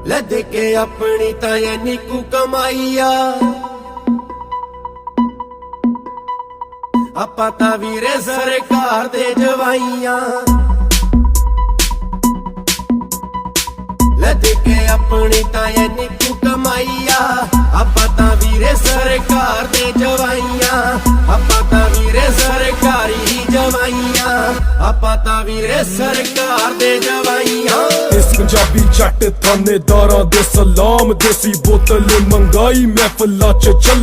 ਲੈ ਦੇ ਕੇ ਆਪਣੀ ਤਾਂ ਐਨੀ ਕੁ ਕਮਾਈ ਆ ਆਪਾਂ ਤਾਂ ਵੀਰੇ ਸਰਕਾਰ ਦੇ ਜਵਾਈਆਂ ਲੈ ਦੇ ਕੇ ਆਪਣੀ ਤਾਂ ਐਨੀ ਕੁ ਕਮਾਈ ਆ ਆਪਾਂ ਤਾਂ ਵੀਰੇ ਸਰਕਾਰ ਦੇ ਜਵਾਈਆਂ ਆਪਾਂ ਤਾਂ ਵੀਰੇ ਸਰਕਾਰੀ ਜਵਾਈਆਂ ਆਪਾਂ ਤਾਂ ਵੀਰੇ ਸਰਕਾਰ ਦੇ ਜਵਾਈਆਂ ਇਸ ਪੰਜਾਬੀ ਜੱਟ ਥਾਣੇਦਾਰਾਂ ਦੇ ਸਲਾਮ ਦੇਸੀ ਬੋਤਲ ਮੰਗਾਈ ਮਹਿਫਲਾਂ ਚ ਚੱਲ